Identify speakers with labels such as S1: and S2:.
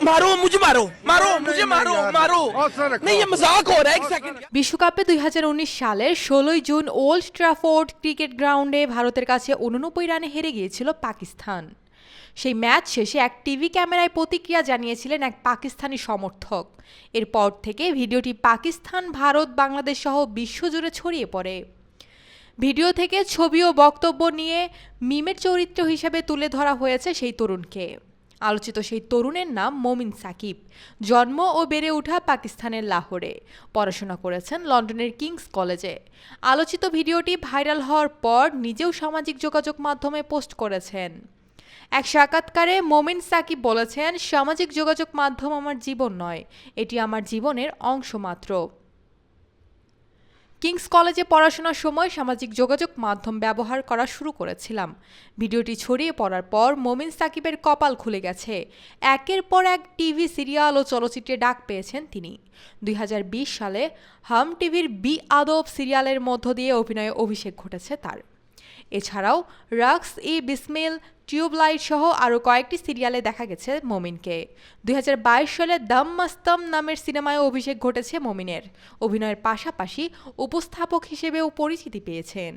S1: मारो मुझे मारो मारो मुझे मारो मारो नहीं ये मजाक हो रहा है एक सेकंड
S2: বিশ্বকাপে 2019 সালের 16 জুন ওল্ড ট্রাফোর্ড ক্রিকেট গ্রাউন্ডে ভারতের কাছে 89 রানে হেরে গিয়েছিল পাকিস্তান। সেই ম্যাচ শেষে এক টিভি ক্যামেরায় প্রতিক্রিয়া জানিয়েছিলেন এক পাকিস্তানি সমর্থক। এরপর থেকে ভিডিওটি পাকিস্তান, ভারত, বাংলাদেশ সহ বিশ্বজুড়ে ছড়িয়ে পড়ে। ভিডিও থেকে ছবি ও বক্তব্য নিয়ে মিমের চরিত্র হিসেবে তুলে ধরা হয়েছে সেই তরুণকে। আলোচিত সেই তরুণের নাম মোমিন সাকিব। জন্ম ও বেড়ে ওঠা পাকিস্তানের লাহোরে, পড়াশোনা করেছেন লন্ডনের কিংস কলেজে। আলোচিত ভিডিওটি ভাইরাল হওয়ার পর নিজেও সামাজিক যোগাযোগ মাধ্যমে পোস্ট করেছেন। এক সাক্ষাৎকারে মোমিন সাকিব বলেছেন, সামাজিক যোগাযোগ মাধ্যম আমার জীবন নয়, এটি আমার জীবনের অংশ মাত্র। কিংস কলেজে পড়াশোনার সময় সামাজিক যোগাযোগ মাধ্যম ব্যবহার করা শুরু করেছিলাম। ভিডিওটি ছড়িয়ে পড়ার পর মোমিন সাকিবের কপাল খুলে গেছে। একের পর এক টিভি সিরিয়াল ও চলচ্চিত্রে ডাক পেয়েছেন তিনি। 2020 সালে হাম টিভির বি আদব সিরিয়ালের মধ্য দিয়ে অভিনয়ে অভিষেক ঘটেছে তার। এছাড়াও রাক্স-ই বিসমিল, টিউবলাইট সহ আরও কয়েকটি সিরিয়ালে দেখা গেছে মোমিনকে। 2022 সালে দম মাস্তম নামের সিনেমায় অভিষেক ঘটেছে মোমিনের। অভিনয়ের পাশাপাশি উপস্থাপক হিসেবেও পরিচিতি পেয়েছেন।